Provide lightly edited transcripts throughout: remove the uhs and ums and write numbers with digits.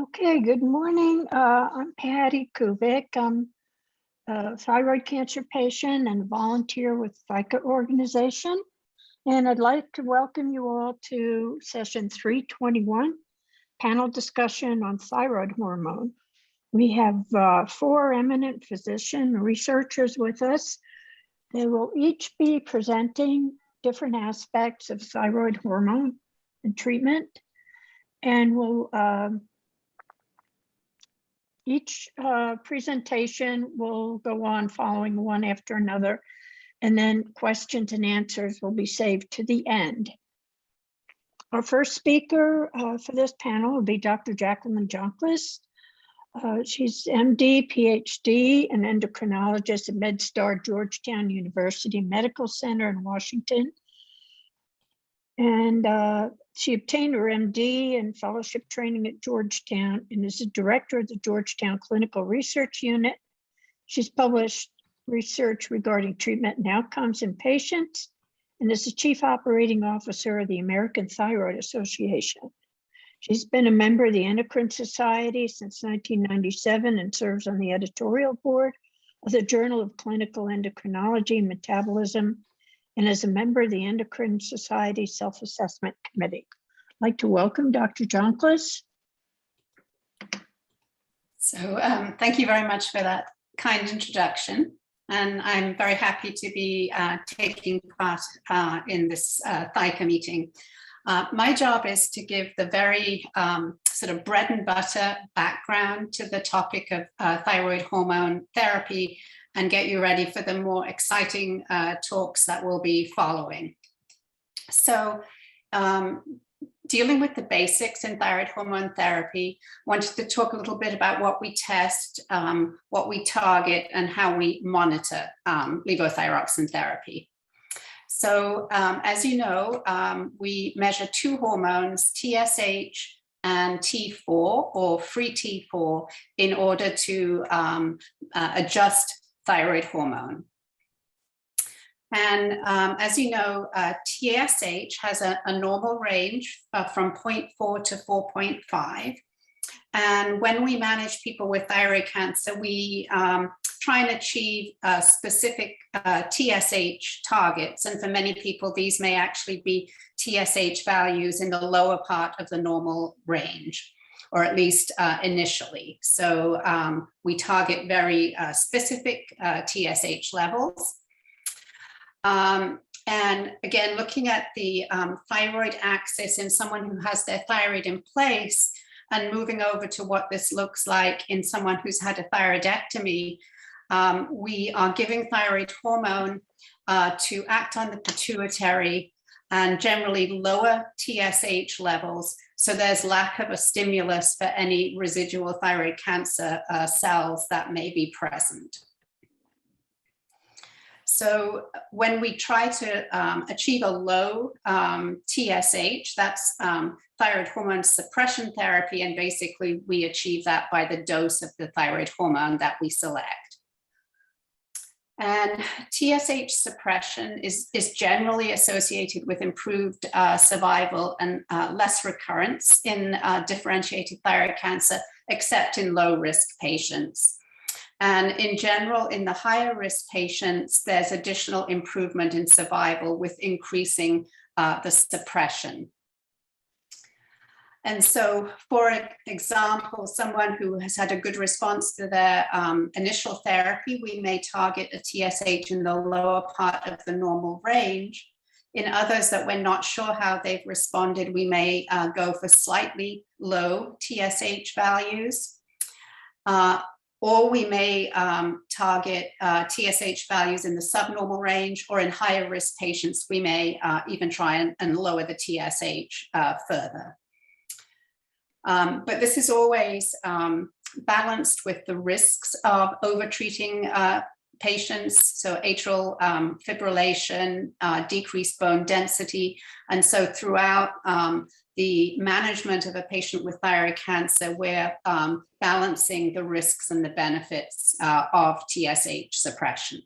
Okay, good morning. I'm Patty Kubik. I'm a thyroid cancer patient and volunteer with ThyCa organization. And I'd like to welcome you all to session 321, panel discussion on thyroid hormone. We have 4 eminent physician researchers with us. They will each be presenting different aspects of thyroid hormone and treatment. And each presentation will go on following one after another, and then questions and answers will be saved to the end. Our first speaker for this panel will be Dr. Jacqueline Jonklaas. She's MD, PhD, and endocrinologist at MedStar Georgetown University Medical Center in Washington. And she obtained her MD and fellowship training at Georgetown and is the director of the Georgetown Clinical Research Unit. She's published research regarding treatment and outcomes in patients and is the chief operating officer of the American Thyroid Association. She's been a member of the Endocrine Society since 1997 and serves on the editorial board of the Journal of Clinical Endocrinology and Metabolism, and as a member of the Endocrine Society Self-Assessment Committee. I'd like to welcome Dr. Jonklaas. So thank you very much for that kind introduction. And I'm very happy to be taking part in this ThyCa meeting. My job is to give the very sort of bread and butter background to the topic of thyroid hormone therapy and get you ready for the more exciting talks that will be following. So dealing with the basics in thyroid hormone therapy, I wanted to talk a little bit about what we test, what we target, and how we monitor levothyroxine therapy. So as you know, we measure 2 hormones, TSH and T4 or free T4 in order to adjust thyroid hormone. And as you know, TSH has a normal range from 0.4 to 4.5. And when we manage people with thyroid cancer, we try and achieve specific TSH targets. And for many people, these may actually be TSH values in the lower part of the normal range, or at least initially. So we target very specific TSH levels. And again, looking at the thyroid axis in someone who has their thyroid in place and moving over to what this looks like in someone who's had a thyroidectomy, we are giving thyroid hormone to act on the pituitary and generally lower TSH levels. So there's lack of a stimulus for any residual thyroid cancer cells that may be present. So when we try to achieve a low TSH, that's thyroid hormone suppression therapy, and basically we achieve that by the dose of the thyroid hormone that we select. And TSH suppression is generally associated with improved survival and less recurrence in differentiated thyroid cancer, except in low-risk patients. And in general, in the higher risk patients, there's additional improvement in survival with increasing the suppression. And so, for example, someone who has had a good response to their initial therapy, we may target a TSH in the lower part of the normal range. In others that we're not sure how they've responded, we may go for slightly low TSH values. Or we may target TSH values in the subnormal range, or in higher risk patients, we may even try and lower the TSH further. But this is always balanced with the risks of overtreating patients, so atrial fibrillation, decreased bone density. And so throughout the management of a patient with thyroid cancer, we're balancing the risks and the benefits of TSH suppression.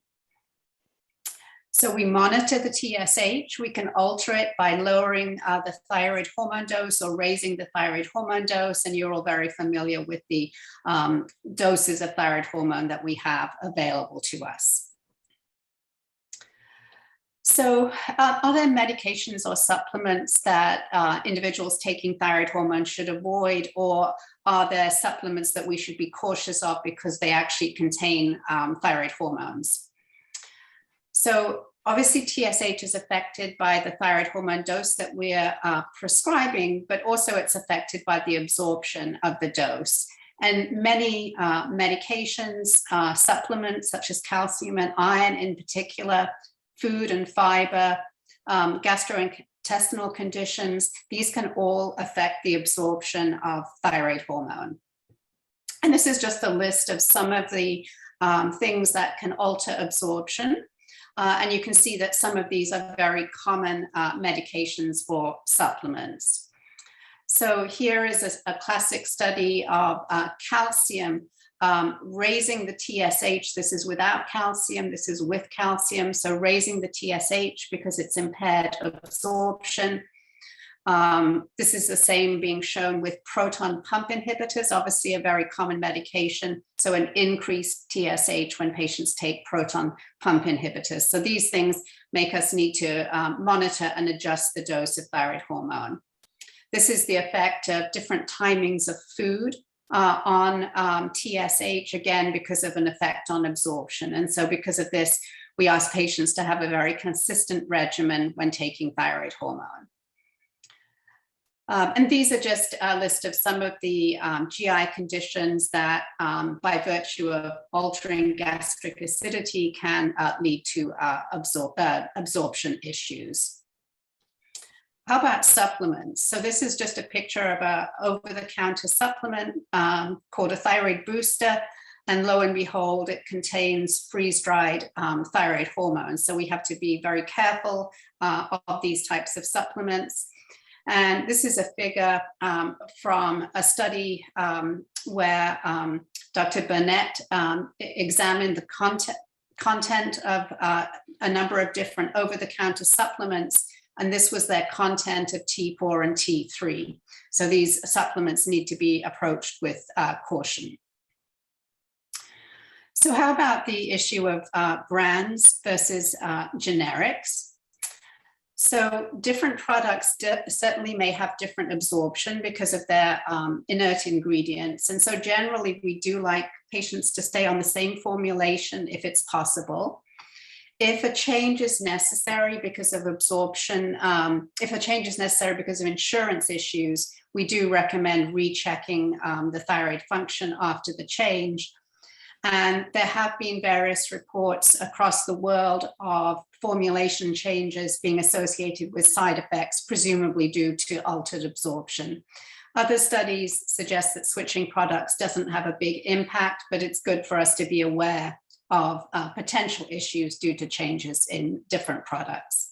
So we monitor the TSH. We can alter it by lowering the thyroid hormone dose or raising the thyroid hormone dose. And you're all very familiar with the doses of thyroid hormone that we have available to us. So are there medications or supplements that individuals taking thyroid hormone should avoid, or are there supplements that we should be cautious of because they actually contain thyroid hormones? So obviously TSH is affected by the thyroid hormone dose that we're prescribing, but also it's affected by the absorption of the dose. And many medications, supplements such as calcium and iron in particular, food and fiber, gastrointestinal conditions, these can all affect the absorption of thyroid hormone. And this is just a list of some of the things that can alter absorption. And you can see that some of these are very common medications for supplements. So here is a classic study of calcium raising the TSH. This is without calcium, this is with calcium. So raising the TSH because it's impaired absorption. This is the same being shown with proton pump inhibitors, obviously a very common medication. So an increased TSH when patients take proton pump inhibitors. So these things make us need to monitor and adjust the dose of thyroid hormone. This is the effect of different timings of food on TSH, again, because of an effect on absorption. And so because of this, we ask patients to have a very consistent regimen when taking thyroid hormone. And these are just a list of some of the GI conditions that, by virtue of altering gastric acidity, can lead to absorption issues. How about supplements? So this is just a picture of an over-the-counter supplement called a Thyroid Booster. And lo and behold, it contains freeze-dried thyroid hormone. So we have to be very careful of these types of supplements. And this is a figure from a study where Dr. Burnett examined the content of a number of different over-the-counter supplements. And this was their content of T4 and T3. So these supplements need to be approached with caution. So how about the issue of brands versus generics? So different products certainly may have different absorption because of their inert ingredients. And so generally we do like patients to stay on the same formulation if it's possible. If a change is necessary because of absorption, if a change is necessary because of insurance issues, we do recommend rechecking the thyroid function after the change. And there have been various reports across the world of formulation changes being associated with side effects, presumably due to altered absorption. Other studies suggest that switching products doesn't have a big impact, but it's good for us to be aware of potential issues due to changes in different products.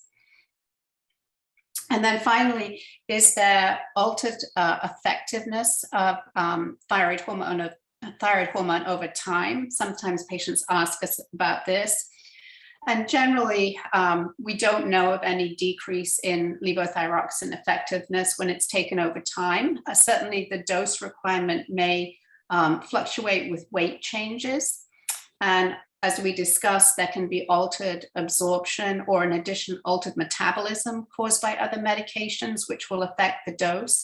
And then finally, is there altered effectiveness of thyroid hormone over time? Sometimes patients ask us about this. And generally, we don't know of any decrease in levothyroxine effectiveness when it's taken over time. Certainly, the dose requirement may fluctuate with weight changes. And as we discussed, there can be altered absorption or in addition, altered metabolism caused by other medications, which will affect the dose.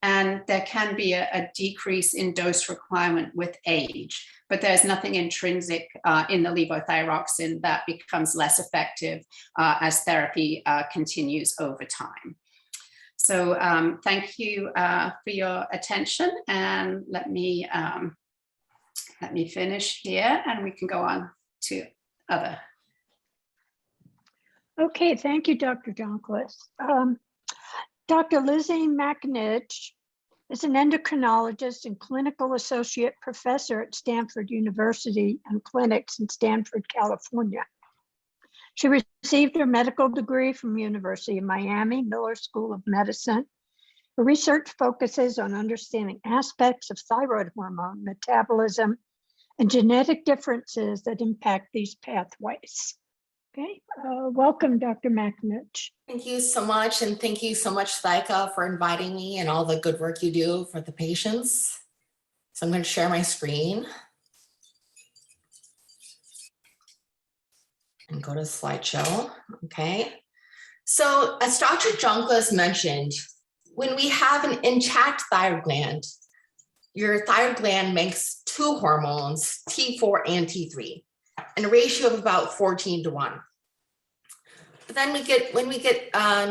And there can be a decrease in dose requirement with age, but there's nothing intrinsic in the levothyroxine that becomes less effective as therapy continues over time. So thank you for your attention, and let me finish here and we can go on to other. Okay, thank you, Dr. Jonklaas. Dr. Lizzie McAninch is an endocrinologist and clinical associate professor at Stanford University and clinics in Stanford, California. She received her medical degree from University of Miami, Miller School of Medicine. Her research focuses on understanding aspects of thyroid hormone metabolism and genetic differences that impact these pathways. Okay, welcome, Dr. McAninch. Thank you so much. And thank you so much, ThyCa, for inviting me and all the good work you do for the patients. So I'm going to share my screen and go to slideshow. Okay. So as Dr. Jonklaas mentioned, when we have an intact thyroid gland, your thyroid gland makes two hormones, T4 and T3, in a ratio of about 14:1. But then when we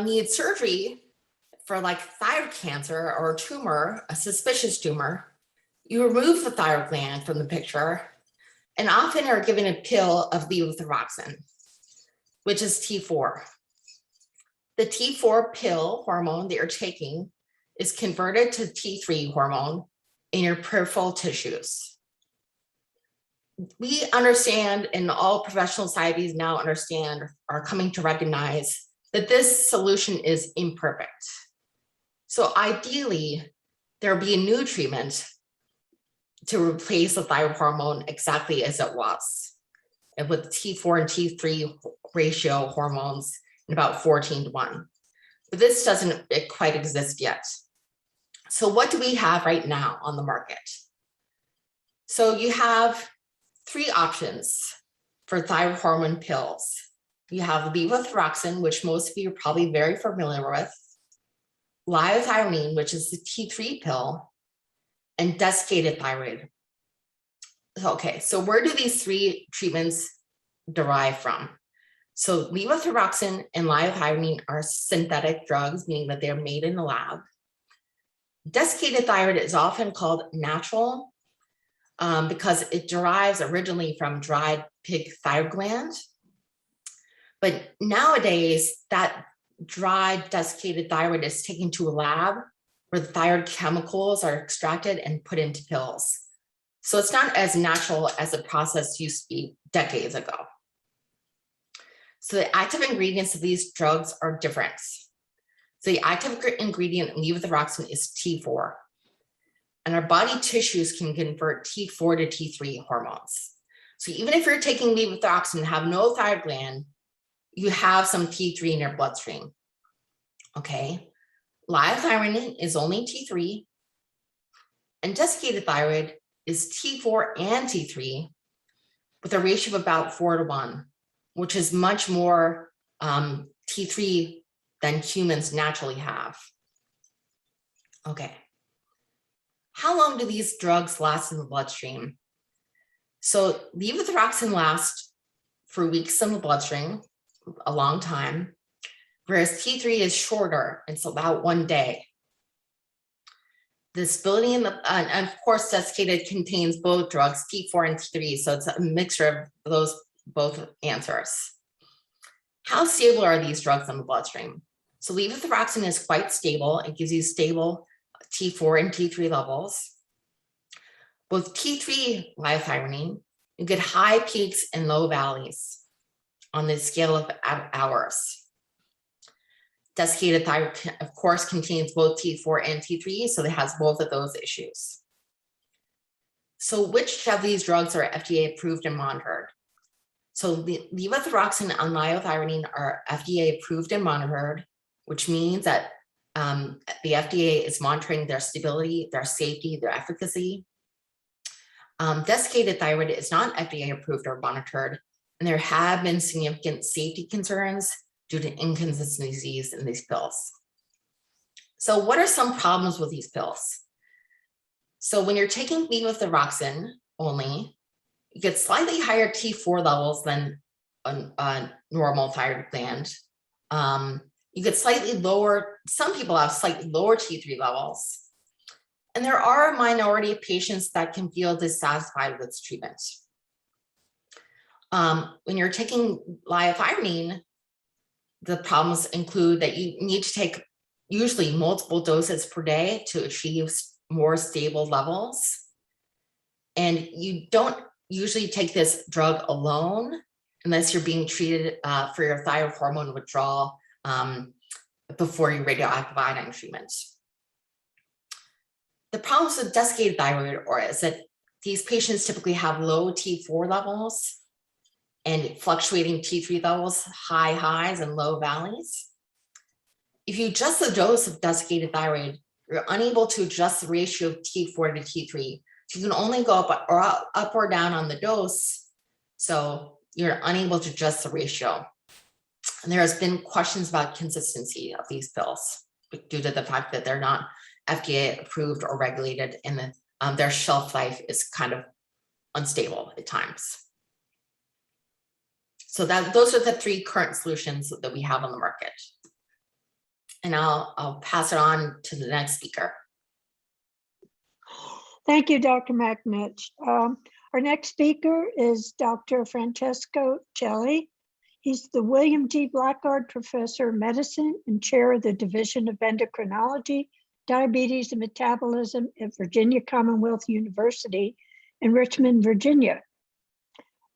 need surgery for like thyroid cancer or a tumor, a suspicious tumor, you remove the thyroid gland from the picture and often are given a pill of levothyroxine, which is T4. The T4 pill hormone that you're taking is converted to T3 hormone in your peripheral tissues. We understand, and all professional societies now understand, are coming to recognize that this solution is imperfect. So ideally, there'll be a new treatment to replace the thyroid hormone exactly as it was, and with T4 and T3 ratio hormones in about 14:1. But this doesn't quite exist yet. So what do we have right now on the market? So you have three options for thyroid hormone pills. You have levothyroxine, which most of you are probably very familiar with, liothyronine, which is the T3 pill, and desiccated thyroid. Okay, so where do these three treatments derive from? So levothyroxine and liothyronine are synthetic drugs, meaning that they're made in the lab. Desiccated thyroid is often called natural because it derives originally from dried pig thyroid gland. But nowadays, that dried desiccated thyroid is taken to a lab where the thyroid chemicals are extracted and put into pills. So it's not as natural as the process used to be decades ago. So the active ingredients of these drugs are different. So the active ingredient in levothyroxine is T4. And our body tissues can convert T4 to T3 hormones. So even if you're taking levothyroxine and have no thyroid gland, you have some T3 in your bloodstream. Okay. Liothyronine is only T3. And desiccated thyroid is T4 and T3 with a ratio of about 4:1, which is much more T3 than humans naturally have. Okay. How long do these drugs last in the bloodstream? So levothyroxine lasts for weeks in the bloodstream, a long time, whereas T3 is shorter. It's about 1 day. The stability in the, and of course, desiccated contains both drugs, T4 and T3, so it's a mixture of those both answers. How stable are these drugs in the bloodstream? So levothyroxine is quite stable. It gives you stable T4 and T3 levels. With T3 liothyronine, you get high peaks and low valleys on the scale of hours. Desiccated thyroid, of course, contains both T4 and T3, so it has both of those issues. So which of these drugs are FDA approved and monitored? So the levothyroxine and liothyronine are FDA approved and monitored, which means that the FDA is monitoring their stability, their safety, their efficacy. Desiccated thyroid is not FDA approved or monitored, and there have been significant safety concerns due to inconsistencies in these pills. So what are some problems with these pills? So when you're taking levothyroxine only, you get slightly higher T4 levels than a normal thyroid gland. You get slightly lower, some people have slightly lower T3 levels. And there are a minority of patients that can feel dissatisfied with treatment. When you're taking liothyronine, the problems include that you need to take usually multiple doses per day to achieve more stable levels. And you don't usually take this drug alone unless you're being treated for your thyroid hormone withdrawal before your radioactive iodine treatment. The problems with desiccated thyroid is that these patients typically have low T4 levels and fluctuating T3 levels, high highs and low valleys. If you adjust the dose of desiccated thyroid, you're unable to adjust the ratio of T4 to T3. So you can only go up or down on the dose. So you're unable to adjust the ratio. And there has been questions about consistency of these pills due to the fact that they're not FDA approved or regulated, and their shelf life is kind of unstable at times. So those are the 3 current solutions that we have on the market. And I'll pass it on to the next speaker. Thank you, Dr. McAninch. Our next speaker is Dr. Francesco Celi. He's the William G. Blackard Professor of Medicine and Chair of the Division of Endocrinology, Diabetes and Metabolism at Virginia Commonwealth University in Richmond, Virginia.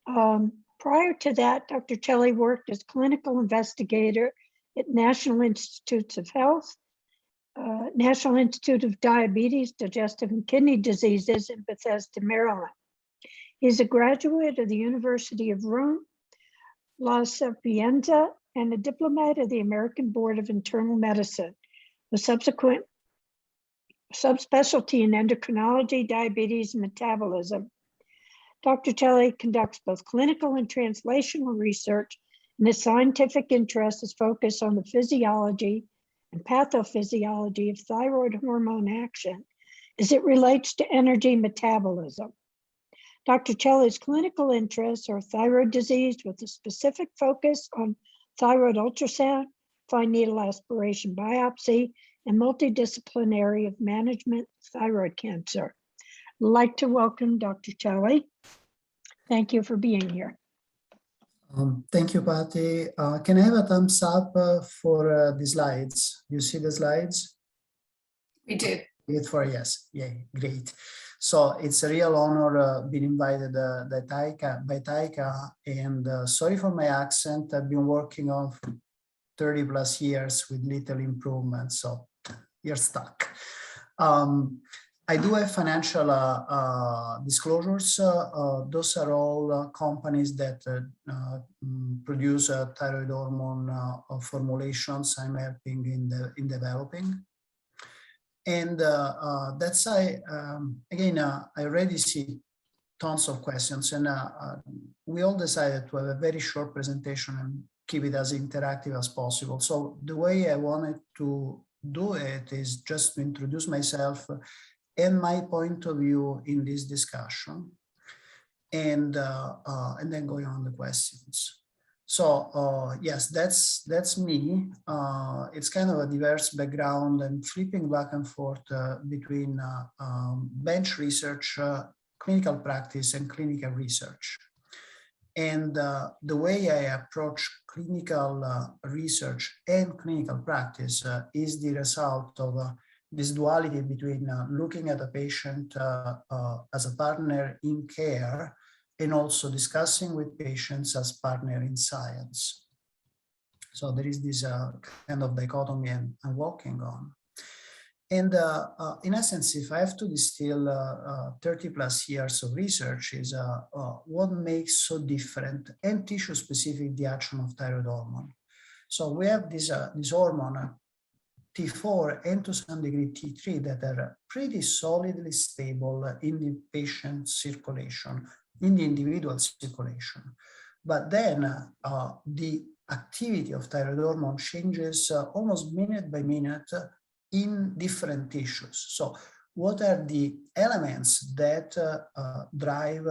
Prior to that, Dr. Celi worked as clinical investigator at National Institutes of Health, National Institute of Diabetes, Digestive and Kidney Diseases in Bethesda, Maryland. He's a graduate of the University of Rome, La Sapienza, and a diplomat of the American Board of Internal Medicine, with subsequent subspecialty in endocrinology, diabetes, and metabolism. Dr. Celi conducts both clinical and translational research, and his scientific interest is focused on the physiology and pathophysiology of thyroid hormone action as it relates to energy metabolism. Dr. Celi's clinical interests are thyroid disease with a specific focus on thyroid ultrasound, fine needle aspiration biopsy, and multidisciplinary of management thyroid cancer. I'd like to welcome Dr. Celi. Thank you for being here. Thank you, Patty. Can I have a thumbs up for the slides? You see the slides? We do. It for yes. Yay, great. So it's a real honor being invited by ThyCa, and sorry for my accent. I've been working on for 30 plus years with little improvement, so you're stuck. I do have financial disclosures. Those are all companies that produce thyroid hormone formulations I'm helping in developing. And that's again, I already see tons of questions, and we all decided to have a very short presentation and keep it as interactive as possible. So the way I wanted to do it is just to introduce myself and my point of view in this discussion, and then going on the questions. So yes, that's me. It's kind of a diverse background and flipping back and forth between bench research, clinical practice, and clinical research. And the way I approach clinical research and clinical practice is the result of this duality between looking at a patient as a partner in care and also discussing with patients as partner in science. So there is this kind of dichotomy I'm working on. And in essence, if I have to distill 30 plus years of research, is what makes so different and tissue specific the action of thyroid hormone. So we have this hormone T4 and to some degree T3 that are pretty solidly stable in the patient circulation, in the individual circulation. But then the activity of thyroid hormone changes almost minute by minute in different tissues. So what are the elements that drive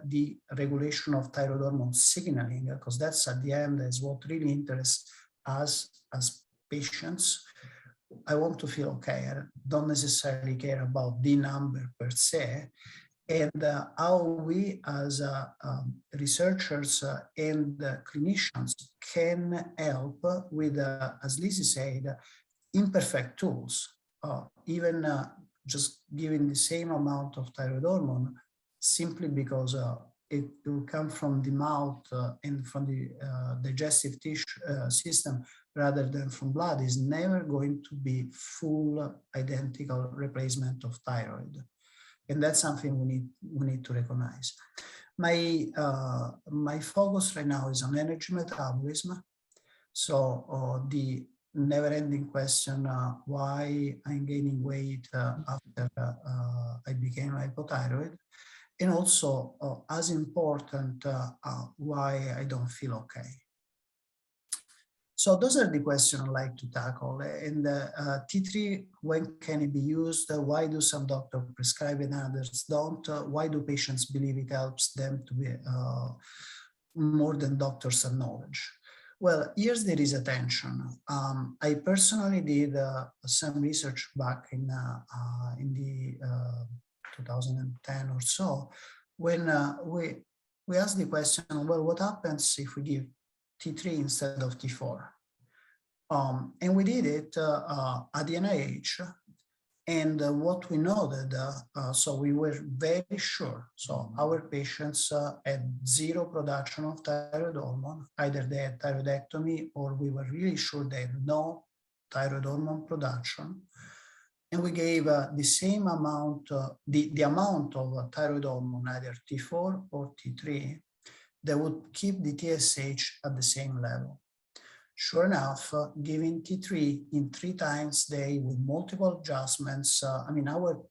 the regulation of thyroid hormone signaling? Because that's at the end is what really interests us as patients. I want to feel okay. I don't necessarily care about the number per se. And how we as researchers and clinicians can help with, as Lizzie said, imperfect tools, even just giving the same amount of thyroid hormone, simply because it will come from the mouth and from the digestive tissue system rather than from blood, is never going to be full identical replacement of thyroid. And that's something we need to recognize. My focus right now is on energy metabolism. So the never-ending question, why I'm gaining weight after I became hypothyroid, and also as important, why I don't feel okay. So those are the questions I like to tackle. And T3, when can it be used? Why do some doctors prescribe it and others don't? Why do patients believe it helps them to be more than doctors acknowledge? Well, here's there is attention. I personally did some research back in the 2010 or so, when we asked the question, well, what happens if we give T3 instead of T4? And we did it at the NIH. And what we noted, so we were very sure, so our patients had zero production of thyroid hormone, either they had thyroidectomy or we were really sure they had no thyroid hormone production. And we gave the same amount, the amount of thyroid hormone, either T4 or T3, that would keep the TSH at the same level. Sure enough, giving T3 in 3 times a day with multiple adjustments, I mean, our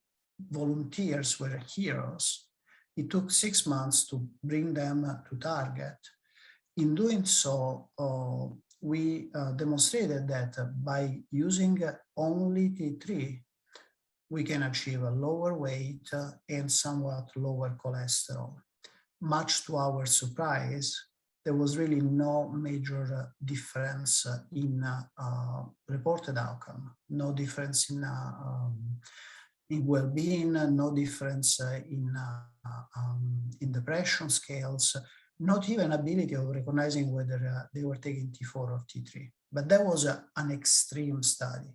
volunteers were heroes. It took 6 months to bring them to target. In doing so, we demonstrated that by using only T3, we can achieve a lower weight and somewhat lower cholesterol. Much to our surprise, there was really no major difference in reported outcome, no difference in well-being, no difference in depression scales, not even ability of recognizing whether they were taking T4 or T3. But that was an extreme study.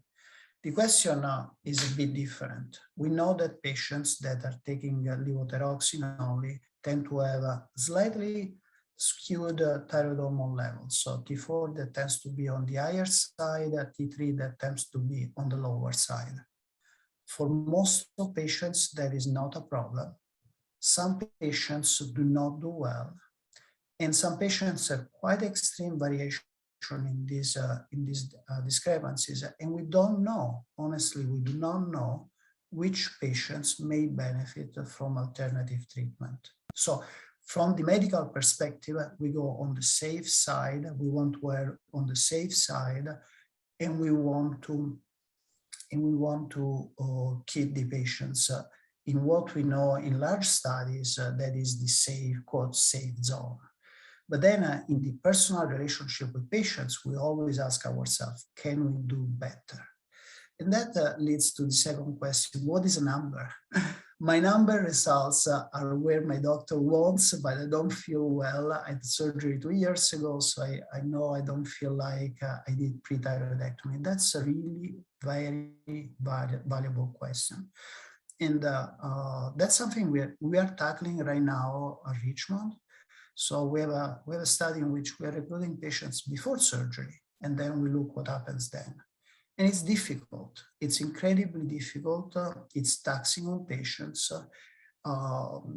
The question is a bit different. We know that patients that are taking levothyroxine only tend to have a slightly skewed thyroid hormone levels. So T4 that tends to be on the higher side, T3 that tends to be on the lower side. For most of patients, that is not a problem. Some patients do not do well, and some patients have quite extreme variation in these discrepancies, and we don't know, honestly, we do not know which patients may benefit from alternative treatment. So from the medical perspective, we go on the safe side. We want to err on the safe side, and we want to keep the patients in what we know in large studies that is the safe, quote, safe zone. But then in the personal relationship with patients, we always ask ourselves, can we do better? And that leads to the second question, what is a number? My number results are where my doctor wants, but I don't feel well. I had surgery 2 years ago, so I know I don't feel like I did pre-thyroidectomy. That's a really very valuable question. And that's something we are tackling right now at Richmond. So we have a study in which we are recruiting patients before surgery, and then we look what happens then. And it's difficult. It's incredibly difficult. It's taxing on patients.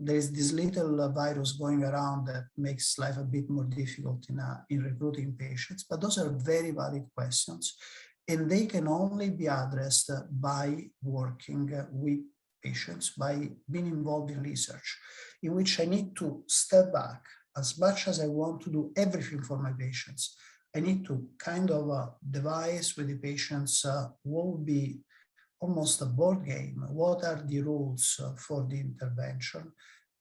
There's this little virus going around that makes life a bit more difficult in recruiting patients, but those are very valid questions. And they can only be addressed by working with patients, by being involved in research, in which I need to step back. As much as I want to do everything for my patients, I need to kind of devise with the patients what would be almost a board game. What are the rules for the intervention?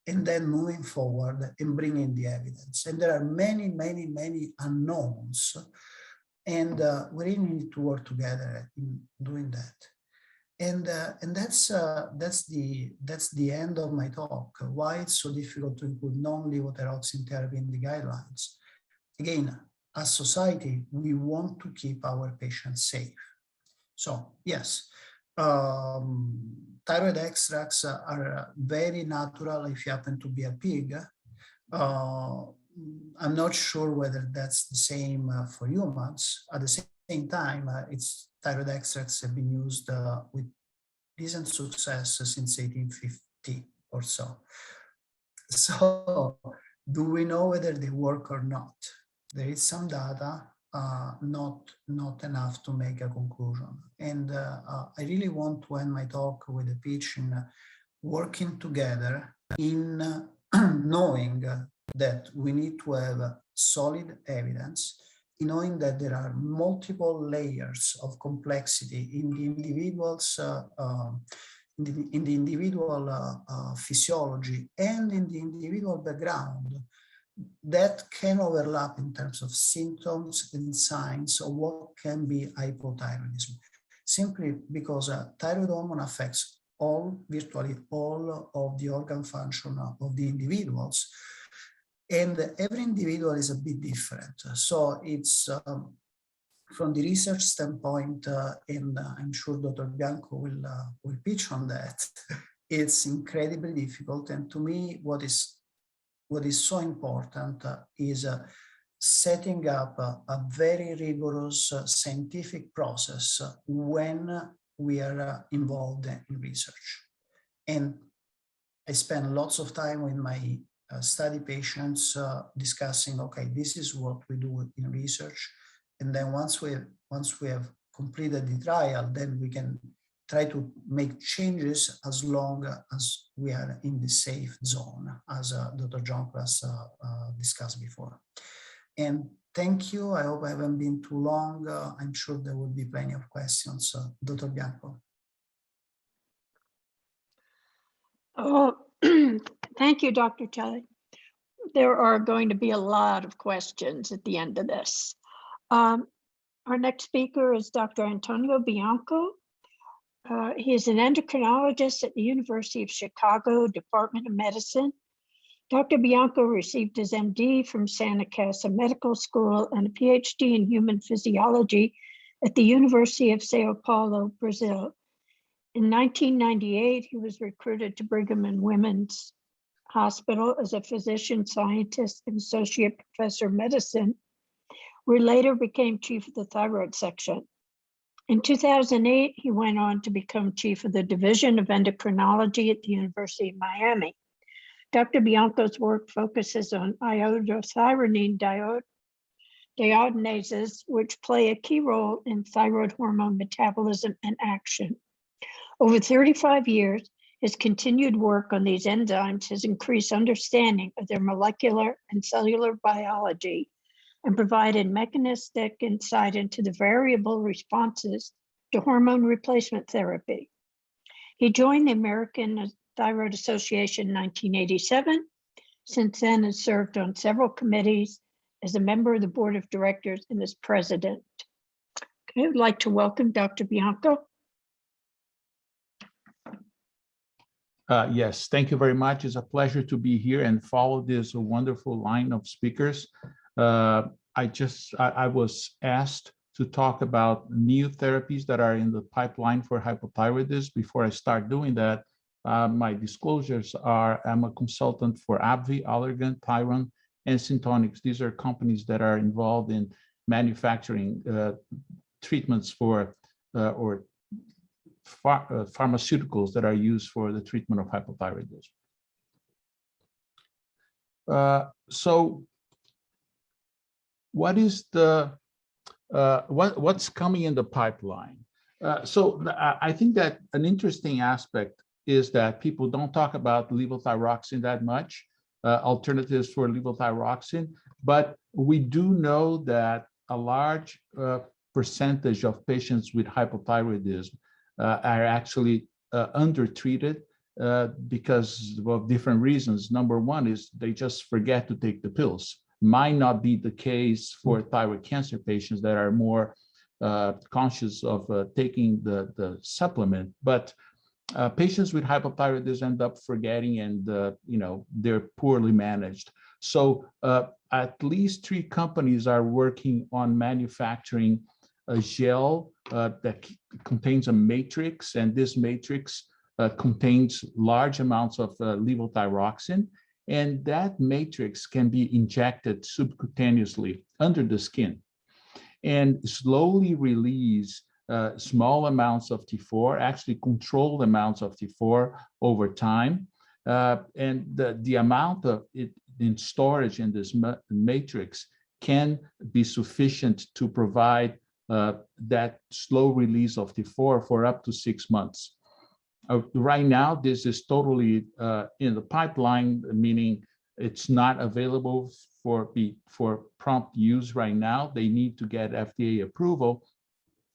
And then moving forward and bringing the evidence. And there are many, many, many unknowns. And we really need to work together in doing that. And that's the end of my talk. Why it's so difficult to include non-levothyroxine therapy in the guidelines. Again, as society, we want to keep our patients safe. So yes, thyroid extracts are very natural if you happen to be a pig. I'm not sure whether that's the same for humans. At the same time, thyroid extracts have been used with decent success since 1850 or so. So do we know whether they work or not? There is some data, not enough to make a conclusion. And I really want to end my talk with a pitch in working together in knowing that we need to have solid evidence, in knowing that there are multiple layers of complexity in the individual's in the individual physiology and in the individual background that can overlap in terms of symptoms and signs of what can be hypothyroidism, simply because thyroid hormone affects virtually all of the organ function of the individuals, and every individual is a bit different. So it's from the research standpoint, and I'm sure Dr. Bianco will pitch on that, it's incredibly difficult. And to me, what is so important is setting up a very rigorous scientific process when we are involved in research. And I spend lots of time with my study patients discussing, okay, this is what we do in research. And then once we have completed the trial, then we can try to make changes as long as we are in the safe zone, as Dr. Jonklaas discussed before. And thank you. I hope I haven't been too long. I'm sure there will be plenty of questions. Dr. Bianco. Oh, thank you, Dr. Celi. There are going to be a lot of questions at the end of this. Our next speaker is Dr. Antonio Bianco. He is an endocrinologist at the University of Chicago Department of Medicine. Dr. Bianco received his MD from Santa Casa Medical School and a PhD in human physiology at the University of Sao Paulo, Brazil. In 1998, he was recruited to Brigham and Women's Hospital as a physician, scientist, and associate professor of medicine, where he later became chief of the thyroid section. In 2008, he went on to become chief of the Division of Endocrinology at the University of Miami. Dr. Bianco's work focuses on iodothyronine deiodinases, which play a key role in thyroid hormone metabolism and action. Over 35 years, his continued work on these enzymes has increased understanding of their molecular and cellular biology and provided mechanistic insight into the variable responses to hormone replacement therapy. He joined the American Thyroid Association in 1987. Since then, has served on several committees as a member of the board of directors and as president. I would like to welcome Dr. Bianco. Yes, thank you very much. It's a pleasure to be here and follow this wonderful line of speakers. I was asked to talk about new therapies that are in the pipeline for hypothyroidism. Before I start doing that, my disclosures are I'm a consultant for AbbVie, Allergan, Thyron, and Syntonix. These are companies that are involved in manufacturing treatments for pharmaceuticals that are used for the treatment of hypothyroidism. So what is what's coming in the pipeline? So I think that an interesting aspect is that people don't talk about levothyroxine that much, alternatives for levothyroxine, but we do know that a large percentage of patients with hypothyroidism are actually undertreated because of different reasons. Number one is they just forget to take the pills. Might not be the case for thyroid cancer patients that are more conscious of taking the supplement, but patients with hypothyroidism end up forgetting, and they're poorly managed. So at least 3 companies are working on manufacturing a gel that contains a matrix, and this matrix contains large amounts of levothyroxine, and that matrix can be injected subcutaneously under the skin and slowly release small amounts of T4, actually controlled amounts of T4 over time, And the amount of it in storage in this matrix can be sufficient to provide that slow release of T4 for up to 6 months. Right now, this is totally in the pipeline, meaning it's not available for prompt use right now. They need to get FDA approval.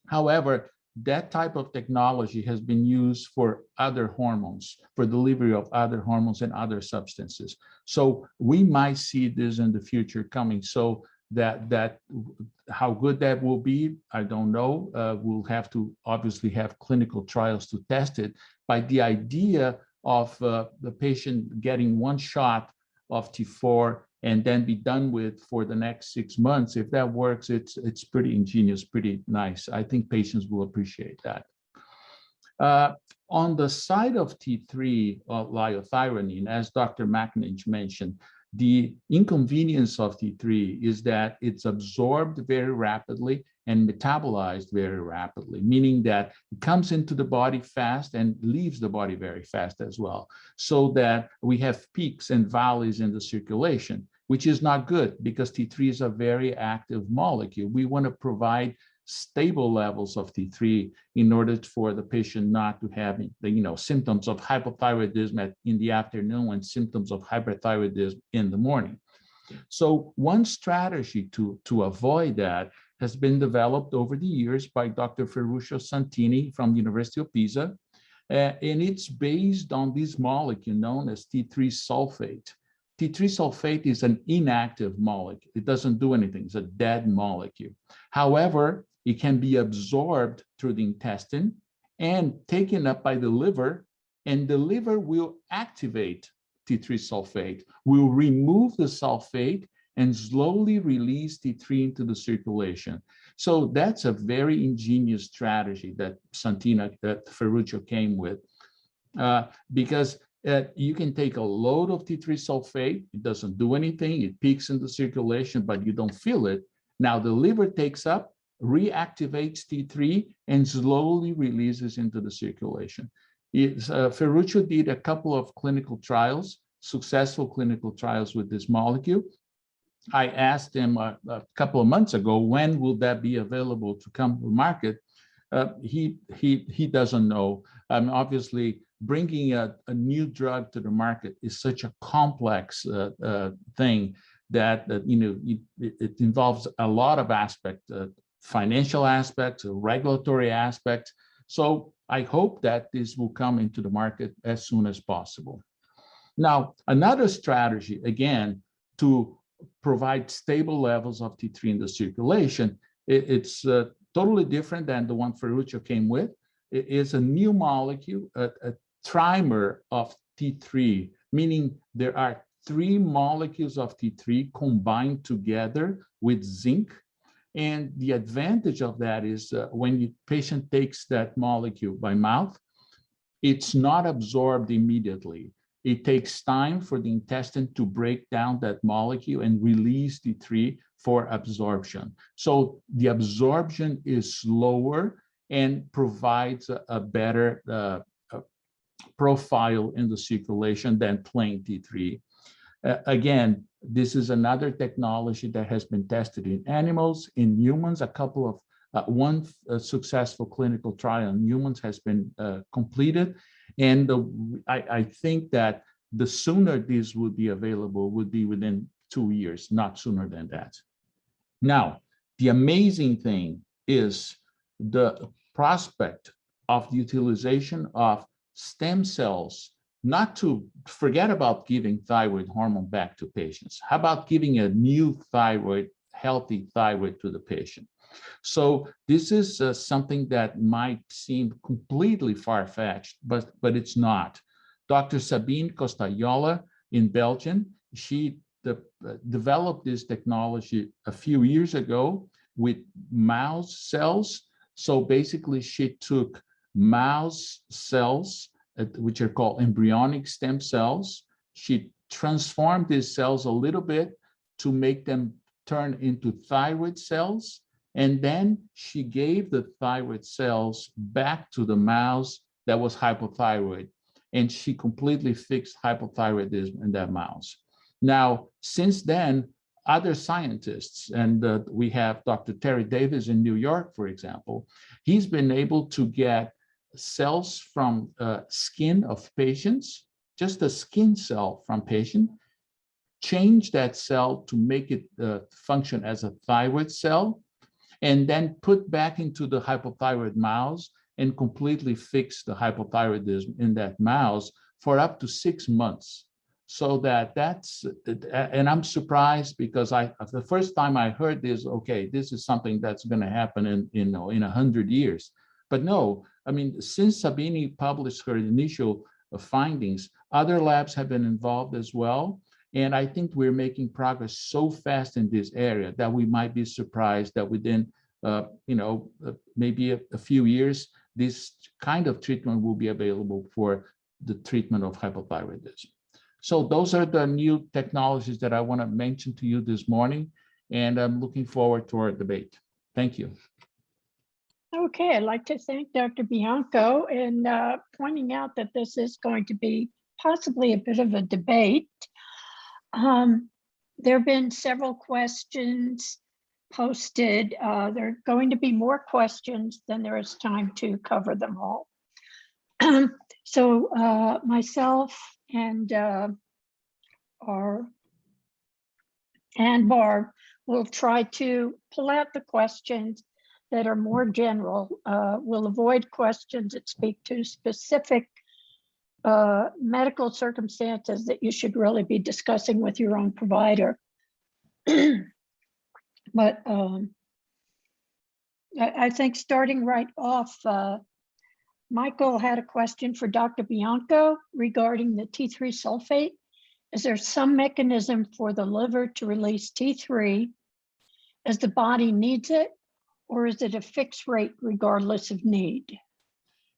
However, that type of technology has been used for other hormones, for delivery of other hormones and other substances. So we might see this in the future coming. So that how good that will be, I don't know. We'll have to obviously have clinical trials to test it. But the idea of the patient getting one shot of T4 and then be done with for the next 6 months, if that works, it's pretty ingenious, pretty nice. I think patients will appreciate that. On the side of T3 liothyronine, as Dr. McAninch mentioned, the inconvenience of T3 is that it's absorbed very rapidly and metabolized very rapidly, meaning that it comes into the body fast and leaves the body very fast as well, so that we have peaks and valleys in the circulation, which is not good because T3 is a very active molecule. We want to provide stable levels of T3 in order for the patient not to have symptoms of hypothyroidism in the afternoon and symptoms of hyperthyroidism in the morning. So one strategy to avoid that has been developed over the years by Dr. Ferruccio Santini from the University of Pisa, and it's based on this molecule known as T3 sulfate. T3 sulfate is an inactive molecule. It doesn't do anything. It's a dead molecule. However, it can be absorbed through the intestine and taken up by the liver, and the liver will activate T3 sulfate, will remove the sulfate and slowly release T3 into the circulation. So that's a very ingenious strategy that Ferruccio came with, because you can take a load of T3 sulfate, it doesn't do anything, it peaks in the circulation, but you don't feel it. Now the liver takes up, reactivates T3, and slowly releases into the circulation. Ferruccio did a couple of clinical trials, successful clinical trials with this molecule. I asked him a couple of months ago, when will that be available to come to the market? He doesn't know. Obviously, bringing a new drug to the market is such a complex thing that it involves a lot of aspects, financial aspects, regulatory aspects. So I hope that this will come into the market as soon as possible. Now, another strategy, again, to provide stable levels of T3 in the circulation, it's totally different than the one Ferruccio came with. It is a new molecule, a trimer of T3, meaning there are 3 molecules of T3 combined together with zinc. And the advantage of that is when the patient takes that molecule by mouth, it's not absorbed immediately. It takes time for the intestine to break down that molecule and release T3 for absorption. So the absorption is slower and provides a better profile in the circulation than plain T3. Again, this is another technology that has been tested in animals, in humans. One successful clinical trial in humans has been completed. And I think that the sooner this would be available would be within 2 years, not sooner than that. Now, the amazing thing is the prospect of the utilization of stem cells, not to forget about giving thyroid hormone back to patients. How about giving a new thyroid, healthy thyroid to the patient? So this is something that might seem completely far-fetched, but it's not. Dr. Sabine Costaiola in Belgium, she developed this technology a few years ago with mouse cells. So basically, she took mouse cells, which are called embryonic stem cells. She transformed these cells a little bit to make them turn into thyroid cells. And then she gave the thyroid cells back to the mouse that was hypothyroid. and she completely fixed hypothyroidism in that mouse. Now, since then, other scientists, and we have Dr. Terry Davis in New York, for example, he's been able to get cells from skin of patients, just a skin cell from patient, change that cell to make it function as a thyroid cell, and then put back into the hypothyroid mouse and completely fix the hypothyroidism in that mouse for up to 6 months. So that's, and I'm surprised because the first time I heard this, okay, this is something that's going to happen in 100 years. But no, I mean, since Sabini published her initial findings, other labs have been involved as well. And I think we're making progress so fast in this area that we might be surprised that within, maybe a few years, this kind of treatment will be available for the treatment of hypothyroidism. So those are the new technologies that I want to mention to you this morning, and I'm looking forward to our debate. Thank you. Okay, I'd like to thank Dr. Bianco in pointing out that this is going to be possibly a bit of a debate. There have been several questions posted. There are going to be more questions than there is time to cover them all. So myself and Barb will try to pull out the questions that are more general. We'll avoid questions that speak to specific medical circumstances that you should really be discussing with your own provider. But I think starting right off, Michael had a question for Dr. Bianco regarding the T3 sulfate. Is there some mechanism for the liver to release T3 as the body needs it, or is it a fixed rate regardless of need?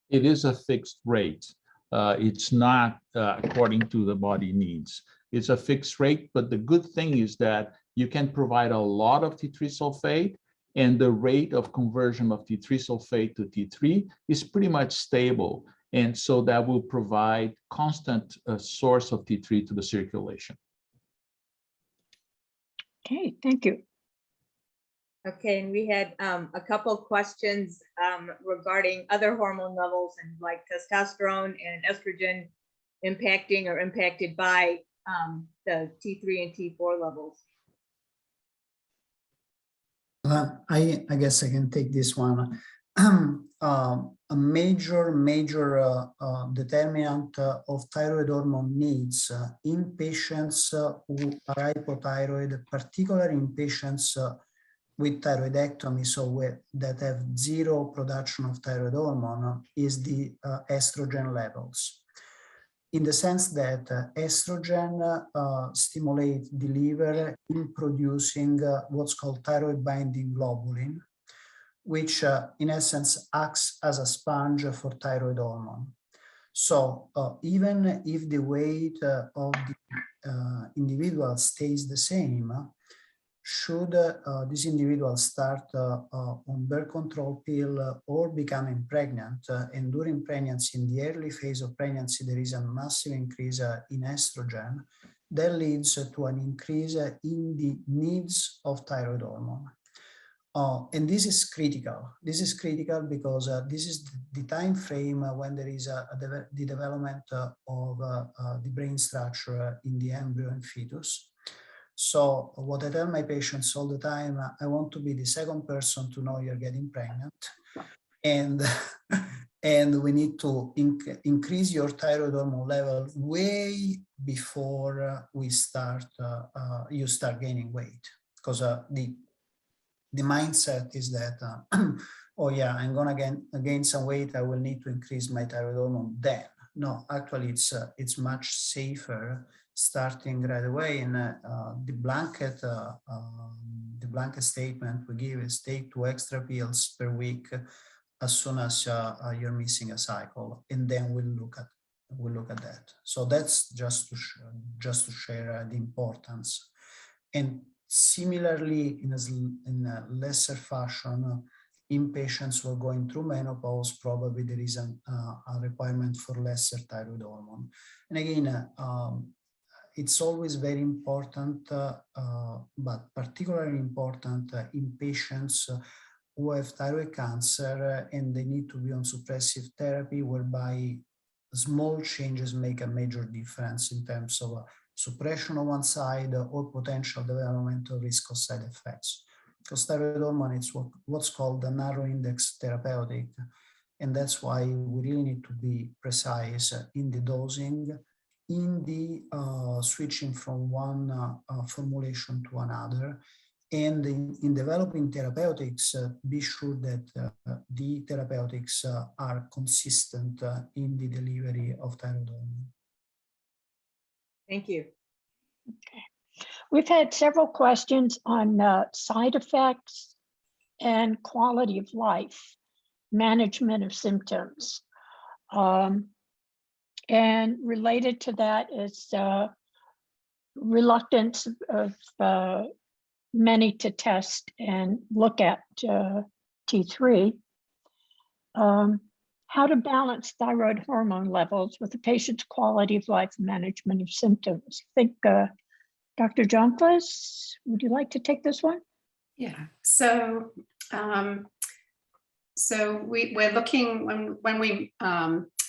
It is a fixed rate. It's not according to the body needs. It's a fixed rate, but the good thing is that you can provide a lot of T3 sulfate, and the rate of conversion of T3 sulfate to T3 is pretty much stable. And so that will provide constant source of T3 to the circulation. Okay, thank you. Okay, and we had a couple questions regarding other hormone levels and like testosterone and estrogen impacting or impacted by the T3 and T4 levels. I guess I can take this one. A major determinant of thyroid hormone needs in patients who are hypothyroid, particularly in patients with thyroidectomy, so that have zero production of thyroid hormone, is the estrogen levels. In the sense that estrogen stimulates the liver in producing what's called thyroid binding globulin, which in essence acts as a sponge for thyroid hormone. So even if the weight of the individual stays the same, should this individual start on birth control pill or becoming pregnant, and during pregnancy, in the early phase of pregnancy, there is a massive increase in estrogen, that leads to an increase in the needs of thyroid hormone. And this is critical. This is critical because this is the time frame when there is the development of the brain structure in the embryo and fetus. So what I tell my patients all the time, I want to be the second person to know you're getting pregnant, and and we need to increase your thyroid hormone level way before we start you start gaining weight, because the mindset is that oh yeah, I'm gonna gain some weight, I will need to increase my thyroid hormone then. No, actually it's much safer starting right away. And the blanket statement we give is take 2 extra pills per week as soon as you're missing a cycle, and then we'll look at that. So that's just to share the importance. And similarly, in a lesser fashion, in patients who are going through menopause, probably there is a requirement for lesser thyroid hormone. And again, it's always very important, but particularly important in patients who have thyroid cancer and they need to be on suppressive therapy, whereby small changes make a major difference in terms of suppression on one side or potential development of risk of side effects. Because thyroid hormone is what's called a narrow index therapeutic. And that's why we really need to be precise in the dosing, in the switching from one formulation to another. And in developing therapeutics, be sure that the therapeutics are consistent in the delivery of thyroid hormone. Thank you. Okay. We've had several questions on side effects and quality of life, management of symptoms. And related to that is reluctance of many to test and look at T3. How to balance thyroid hormone levels with the patient's quality of life management of symptoms. I think Dr. Jonklaas, would you like to take this one? Yeah, so we're looking when we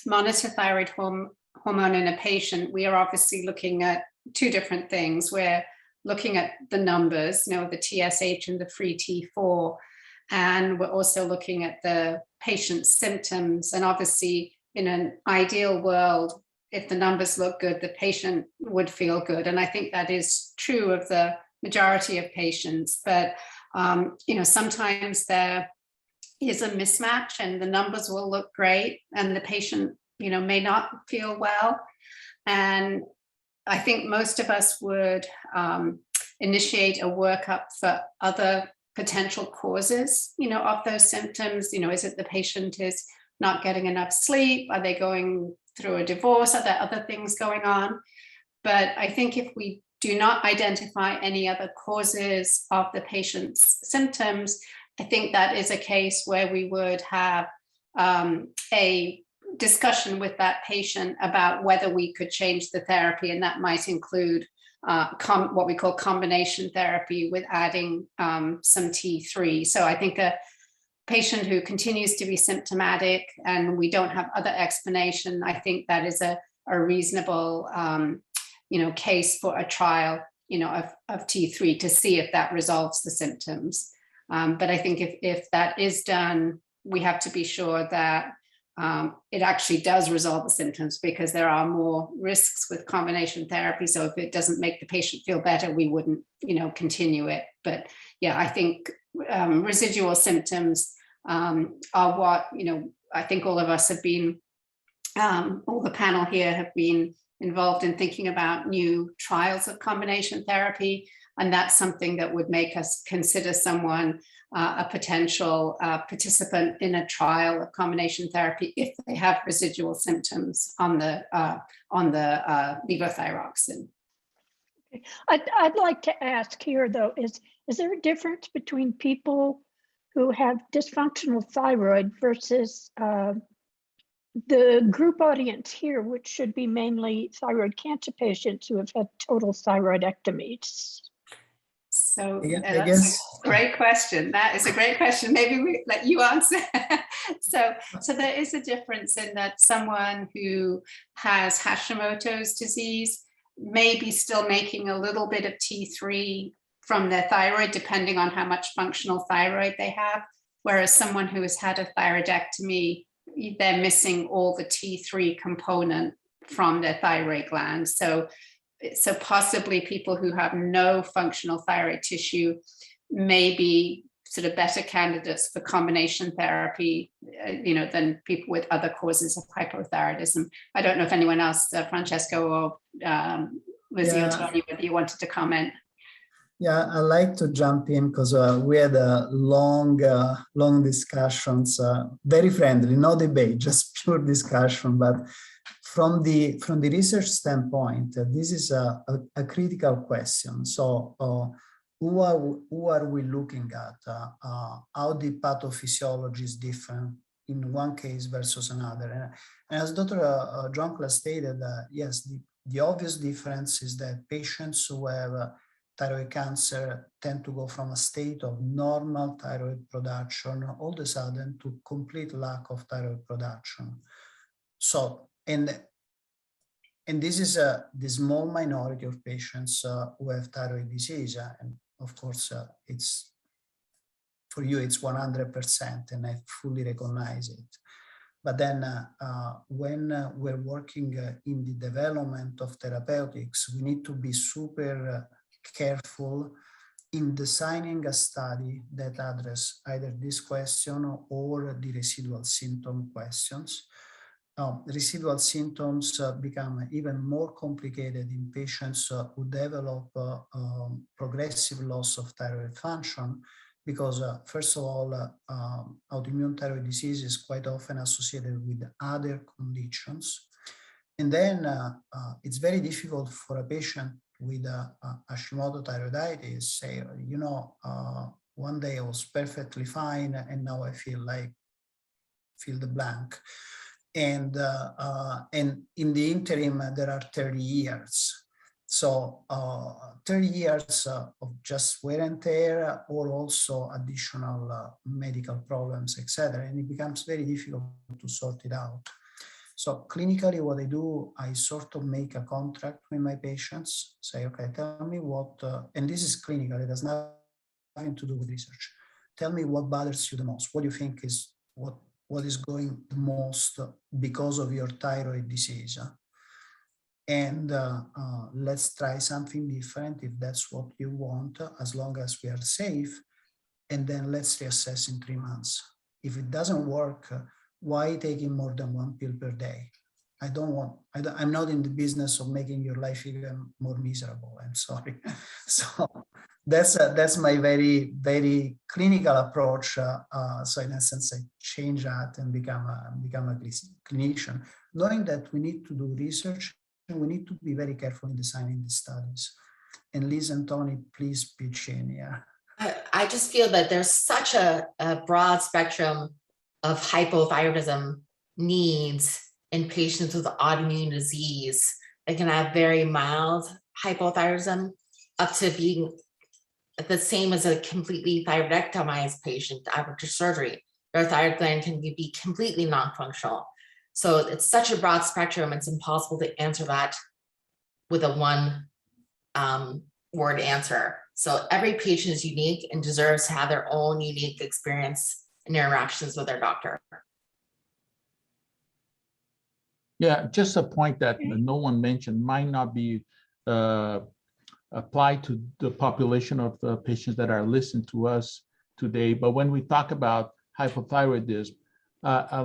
monitor thyroid hormone in a patient, we are obviously looking at two different things. We're looking at the numbers, the TSH and the free T4, and we're also looking at the patient's symptoms. And obviously, in an ideal world, if the numbers look good, the patient would feel good. And I think that is true of the majority of patients. But sometimes there is a mismatch, and the numbers will look great, and the patient, may not feel well. And I think most of us would initiate a workup for other potential causes, of those symptoms. Is it the patient is not getting enough sleep? Are they going through a divorce? Are there other things going on? But I think if we do not identify any other causes of the patient's symptoms, I think that is a case where we would have a discussion with that patient about whether we could change the therapy, and that might include what we call combination therapy with adding some T3. So I think a patient who continues to be symptomatic and we don't have other explanation, I think that is a reasonable case for a trial of T3 to see if that resolves the symptoms. But I think if that is done, we have to be sure that it actually does resolve the symptoms, because there are more risks with combination therapy. So if it doesn't make the patient feel better, we wouldn't, continue it. But yeah, I think residual symptoms are what, I think all of us have been, all the panel here have been involved in thinking about new trials of combination therapy. And that's something that would make us consider someone a potential participant in a trial of combination therapy if they have residual symptoms on the levothyroxine. I'd like to ask here, though, is there a difference between people who have dysfunctional thyroid versus the group audience here, which should be mainly thyroid cancer patients who have had total thyroidectomies? So I that's guess a great question. That is a great question. Maybe we let you answer. So there is a difference in that someone who has Hashimoto's disease may be still making a little bit of T3 from their thyroid, depending on how much functional thyroid they have. Whereas someone who has had a thyroidectomy, they're missing all the T3 component from their thyroid gland. So possibly people who have no functional thyroid tissue may be sort of better candidates for combination therapy, than people with other causes of hypothyroidism. I don't know if anyone else, Francesco or Lizzie or Tony, whether you wanted to comment. Yeah, I like to jump in because we had a long discussions, very friendly, no debate, just pure discussion. But from the research standpoint, this is a critical question. So who are we looking at? How the pathophysiology is different in one case versus another. And as Dr. Jonklaas stated, yes, the obvious difference is that patients who have thyroid cancer tend to go from a state of normal thyroid production all of a sudden to complete lack of thyroid production. So, and this is the small minority of patients who have thyroid disease. And of course, it's for you, it's 100%, and I fully recognize it. But then when we're working in the development of therapeutics, we need to be super careful in designing a study that address either this question or the residual symptom questions. Residual symptoms become even more complicated in patients who develop progressive loss of thyroid function, because first of all, autoimmune thyroid disease is quite often associated with other conditions. And then it's very difficult for a patient with Hashimoto thyroiditis say, you know, one day I was perfectly fine and now I feel the blank. And in the interim, there are 30 years. So 30 years of just wear and tear, or also additional medical problems, etc. And it becomes very difficult to sort it out. So clinically, what I do, I sort of make a contract with my patients, say, okay, tell me what, and this is clinical, it has nothing to do with research. Tell me what bothers you the most. What do you think is what is going the most because of your thyroid disease? And let's try something different if that's what you want, as long as we are safe. And then let's reassess in 3 months. If it doesn't work, why taking more than 1 pill per day? I'm not in the business of making your life even more miserable. I'm sorry. So that's my very, very clinical approach. So in essence, I change that and become a clinician, knowing that we need to do research and we need to be very careful in designing the studies. And Liz and Tony, please pitch in here. I just feel that there's such a broad spectrum of hypothyroidism needs in patients with autoimmune disease. They can have very mild hypothyroidism up to being the same as a completely thyroidectomized patient after surgery. Their thyroid gland can be completely non-functional. So it's such a broad spectrum, it's impossible to answer that with a one word answer. So every patient is unique and deserves to have their own unique experience and interactions with their doctor. Yeah, just a point that no one mentioned, might not be applied to the population of the patients that are listening to us today. But when we talk about hypothyroidism, a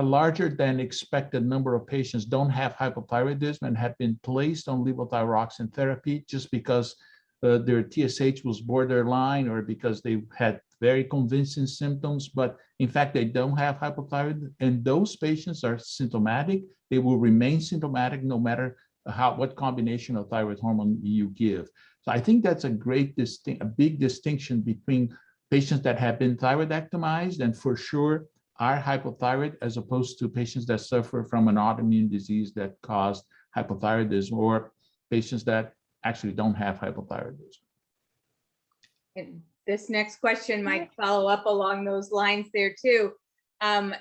larger than expected number of patients don't have hypothyroidism and have been placed on levothyroxine therapy just because their TSH was borderline or because they had very convincing symptoms, but in fact, they don't have hypothyroidism. And those patients are symptomatic. They will remain symptomatic no matter what combination of thyroid hormone you give. So I think that's a big distinction between patients that have been thyroidectomized and for sure are hypothyroid, as opposed to patients that suffer from an autoimmune disease that caused hypothyroidism, or patients that actually don't have hypothyroidism. And this next question might follow up along those lines there too.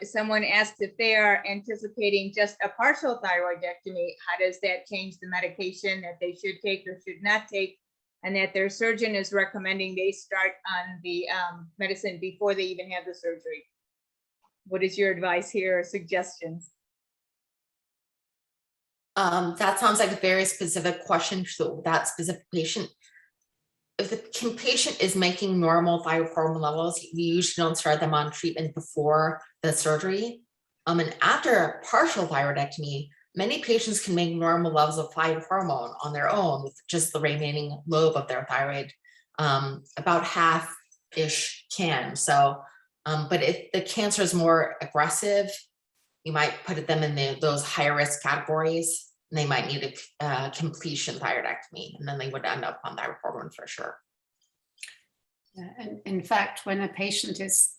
Someone asked if they are anticipating just a partial thyroidectomy, how does that change the medication that they should take or should not take, and that their surgeon is recommending they start on the medicine before they even have the surgery. What is your advice here or suggestions? That sounds like a very specific question to that specific patient. If the patient is making normal thyroid hormone levels, we usually don't start them on treatment before the surgery. And after partial thyroidectomy, many patients can make normal levels of thyroid hormone on their own with just the remaining lobe of their thyroid. About half-ish can. So, but if the cancer is more aggressive, you might put them in those high risk categories. and they might need a completion thyroidectomy, and then they would end up on thyroid hormone for sure. Yeah, and in fact, when a patient is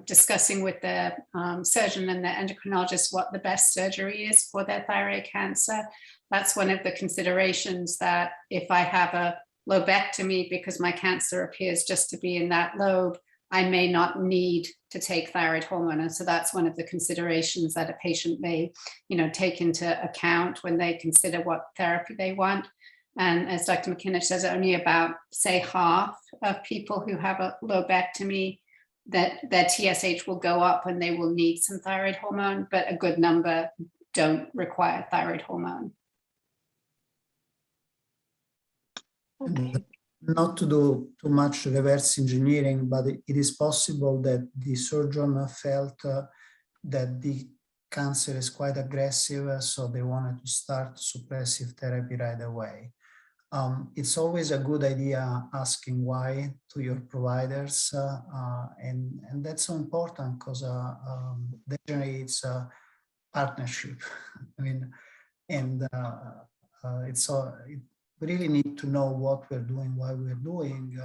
discussing with their surgeon and their endocrinologist what the best surgery is for their thyroid cancer, that's one of the considerations, that if I have a lobectomy because my cancer appears just to be in that lobe, I may not need to take thyroid hormone. And so that's one of the considerations that a patient may, take into account when they consider what therapy they want. And as Dr. McAninch says, only about, say, half of people who have a lobectomy, that their TSH will go up and they will need some thyroid hormone, but a good number don't require thyroid hormone. Okay. Not to do too much reverse engineering, but it is possible that the surgeon felt that the cancer is quite aggressive, so they wanted to start suppressive therapy right away. It's always a good idea asking why to your providers, and that's so important because that generates a partnership. I mean, and we really need to know what we're doing, why we're doing,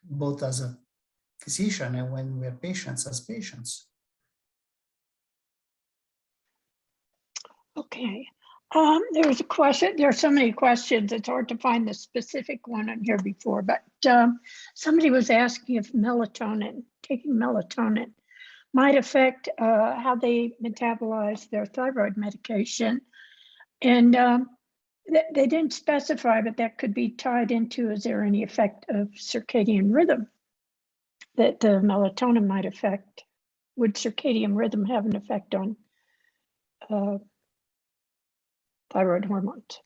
both as a physician and when we're patients as patients. Okay. There's a question. There are so many questions. It's hard to find the specific one on here before, but somebody was asking if taking melatonin might affect how they metabolize their thyroid medication. And they didn't specify, but that could be tied into, is there any effect of circadian rhythm that the melatonin might affect? Would circadian rhythm have an effect on thyroid hormones?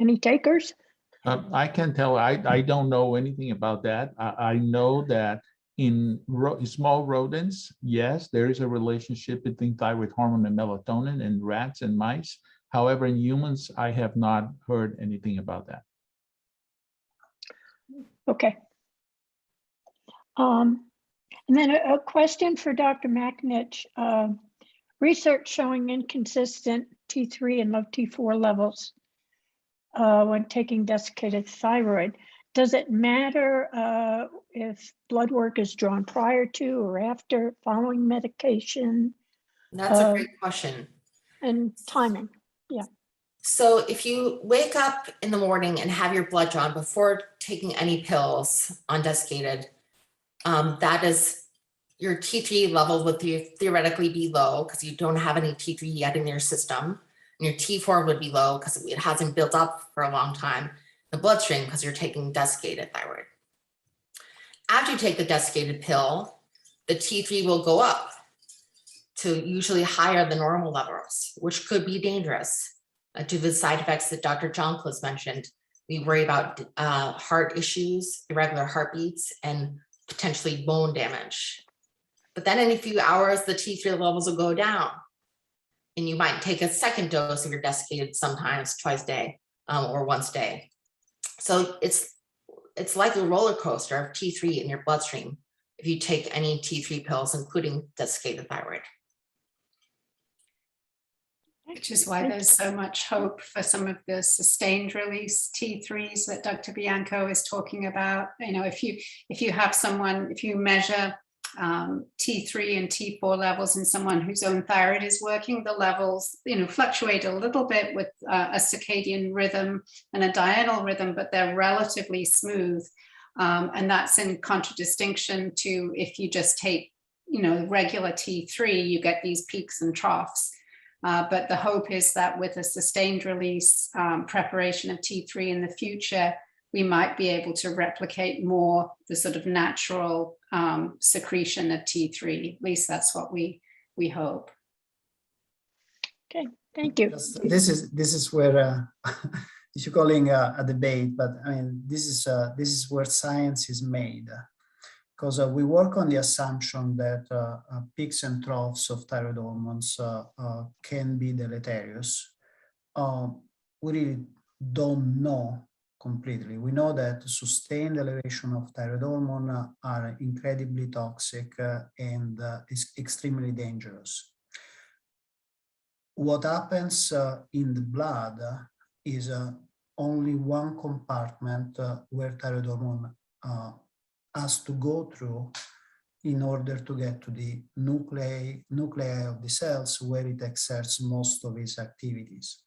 Any takers? I can tell, I don't know anything about that. I know that in small rodents, yes, there is a relationship between thyroid hormone and melatonin in rats and mice. However, in humans, I have not heard anything about that. Okay. And then a question for Dr. McAninch. Research showing inconsistent T3 and low T4 levels when taking desiccated thyroid. Does it matter if blood work is drawn prior to or after following medication? That's a great question. And timing. So if you wake up in the morning and have your blood drawn before taking any pills on desiccated, that is, your T3 level would theoretically be low because you don't have any T3 yet in your system. And your T4 would be low because it hasn't built up for a long time. The bloodstream because you're taking desiccated thyroid. After you take the desiccated pill, the T3 will go up to usually higher than normal levels, which could be dangerous. Due to the side effects that Dr. Jonklaas mentioned, we worry about heart issues, irregular heartbeats, and potentially bone damage. But then in a few hours, the T3 levels will go down, and you might take a second dose of your desiccated sometimes twice a day or once a day. So it's like a roller coaster of T3 in your bloodstream if you take any T3 pills, including desiccated thyroid. Which is why there's so much hope for some of the sustained release T3s that Dr. Bianco is talking about. If you have someone, if you measure T3 and T4 levels in someone whose own thyroid is working, the levels, fluctuate a little bit with a circadian rhythm and a diurnal rhythm, but they're relatively smooth. And that's in contradistinction to if you just take, regular T3, you get these peaks and troughs. But the hope is that with a sustained release preparation of T3 in the future, we might be able to replicate more the sort of natural secretion of T3. At least that's what we hope. Okay, thank you. This is where you're calling a debate, but I mean this is where science is made. Because we work on the assumption that peaks and troughs of thyroid hormones can be deleterious. We really don't know completely. We know that sustained elevation of thyroid hormone are incredibly toxic and is extremely dangerous. what happens in the blood is only one compartment where thyroid hormone has to go through in order to get to the nuclei of the cells where it exerts most of its activities.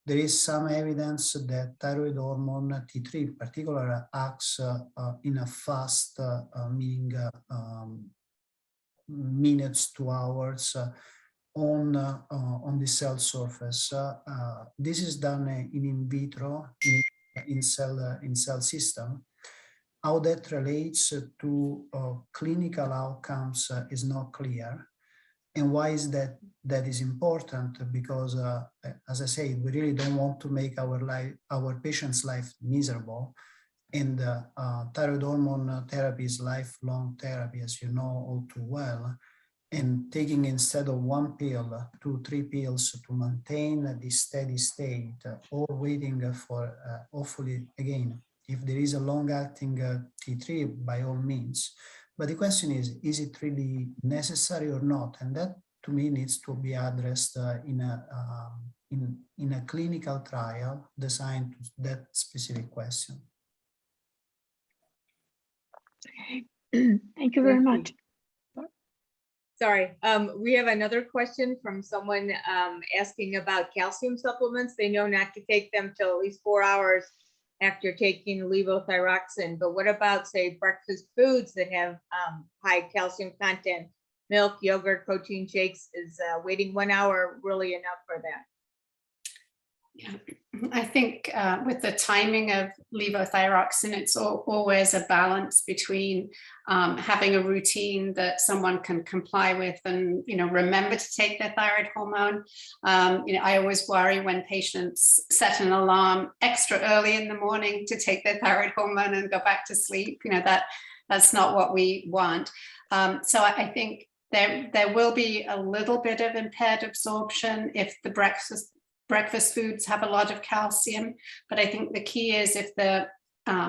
There is some evidence that thyroid hormone T3 in particular acts in a fast, meaning minutes to hours on the cell surface. This is done in vitro in cell system. How that relates to clinical outcomes is not clear. And why is that is important? Because as I say, we really don't want to make our patient's life miserable. And thyroid hormone therapy is lifelong therapy, as you know all too well. And taking instead of one pill, 2-3 pills to maintain the steady state, or waiting for hopefully again, if there is a long-acting T3, by all means. But the question is it really necessary or not? And that, to me, needs to be addressed in a clinical trial designed to that specific question. Thank you very much. Sorry, we have another question from someone asking about calcium supplements. They know not to take them till at least 4 hours after taking levothyroxine, but what about, say, breakfast foods that have high calcium content? Milk, yogurt, protein shakes, is waiting 1 hour really enough for that? Yeah, I think with the timing of levothyroxine, it's always a balance between having a routine that someone can comply with and, remember to take their thyroid hormone. I always worry when patients set an alarm extra early in the morning to take their thyroid hormone and go back to sleep. That's not what we want. So I think there will be a little bit of impaired absorption if the breakfast foods have a lot of calcium, but I think the key is if the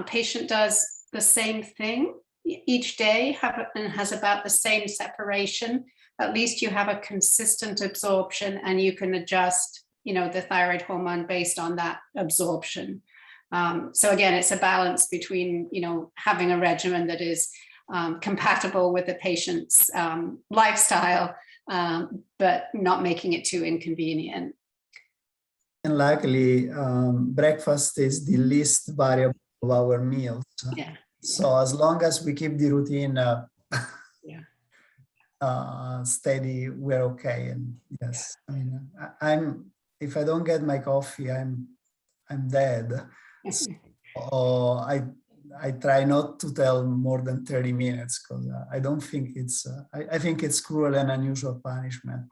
patient does the same thing each day and has about the same separation, at least you have a consistent absorption and you can adjust, the thyroid hormone based on that absorption. So again, it's a balance between, having a regimen that is compatible with the patient's lifestyle, but not making it too inconvenient. And luckily, breakfast is the least variable of our meals. Yeah. So as long as we keep the routine steady, we're okay. And yes, I mean, if I don't get my coffee, I'm dead. So I try not to tell more than 30 minutes because I don't think it's. I think it's cruel and unusual punishment.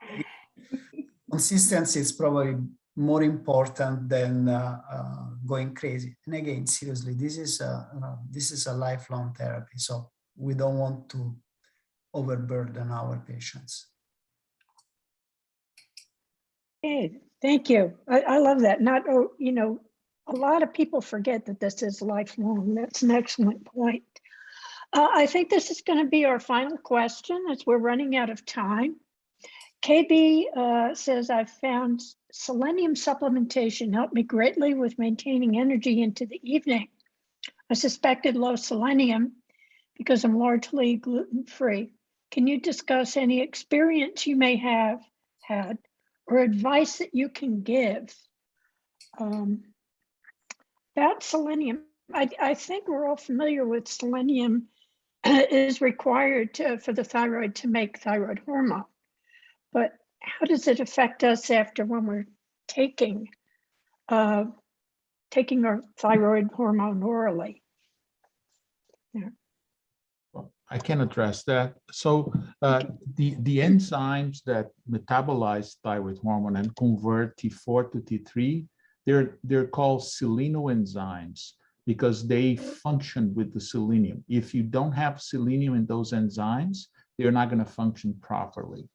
Consistency is probably more important than going crazy. And again, seriously, this is a lifelong therapy, so we don't want to overburden our patients. Okay, thank you. I love that. A lot of people forget that this is lifelong. That's an excellent point. I think this is going to be our final question as we're running out of time. KB says, I've found selenium supplementation helped me greatly with maintaining energy into the evening. I suspected low selenium because I'm largely gluten-free. Can you discuss any experience you may have had or advice that you can give about selenium? I think we're all familiar with selenium is required for the thyroid to make thyroid hormone. But how does it affect us after when we're taking our thyroid hormone orally? Yeah. Well, I can address that. So the enzymes that metabolize thyroid hormone and convert T4 to T3, they're called selenoenzymes because they function with the selenium. If you don't have selenium in those enzymes, they're not going to function properly.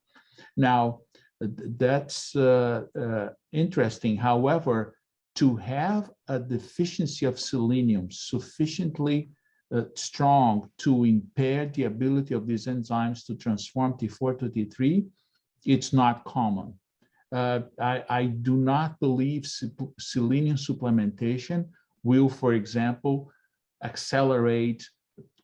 Now, that's interesting. However, to have a deficiency of selenium sufficiently strong to impair the ability of these enzymes to transform T4 to T3, it's not common. I do not believe selenium supplementation will, for example, accelerate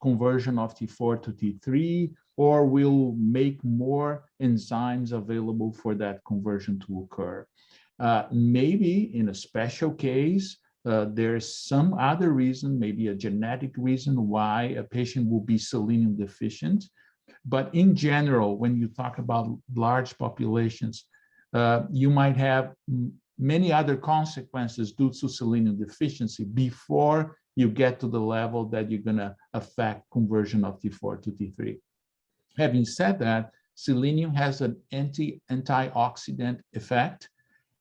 conversion of T4 to T3, or will make more enzymes available for that conversion to occur. Maybe in a special case, there's some other reason, maybe a genetic reason why a patient will be selenium deficient. But in general, when you talk about large populations, you might have many other consequences due to selenium deficiency before you get to the level that you're going to affect conversion of T4 to T3. Having said that, selenium has an antioxidant effect,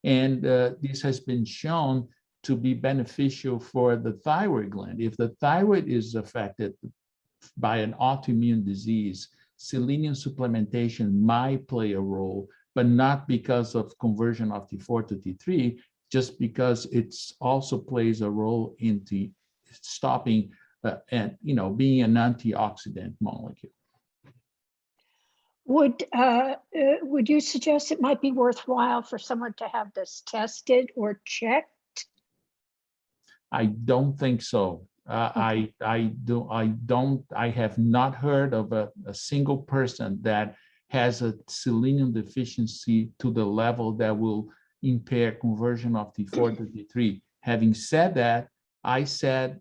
and this has been shown to be beneficial for the thyroid gland. If the thyroid is affected by an autoimmune disease, selenium supplementation might play a role, but not because of conversion of T4 to T3, just because it also plays a role in the stopping and being an antioxidant molecule. Would you suggest it might be worthwhile for someone to have this tested or checked? I don't think so. Okay. I have not heard of a single person that has a selenium deficiency to the level that will impair conversion of T4 to T3. Having said that, I said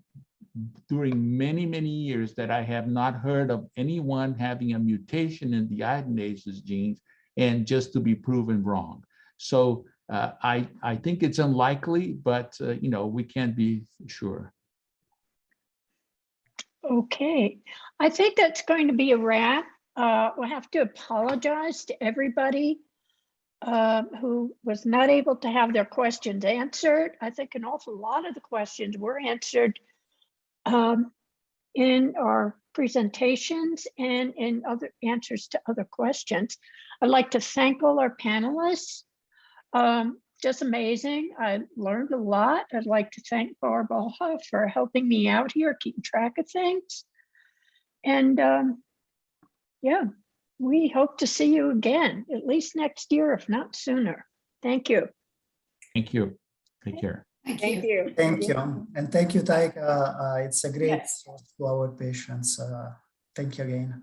during many, many years that I have not heard of anyone having a mutation in the iodinases genes, and just to be proven wrong. So I think it's unlikely, but we can't be sure. Okay, I think that's going to be a wrap. We'll have to apologize to everybody who was not able to have their questions answered. I think an awful lot of the questions were answered in our presentations and in other answers to other questions. I'd like to thank all our panelists. Just amazing. I learned a lot. I'd like to thank Barb Alha for helping me out here, keeping track of things. And yeah, we hope to see you again, at least next year, if not sooner. Thank you. Thank you. Take care. Thank you. Thank you. And thank you, ThyCa. It's a great Yes. source to our patients. Thank you again.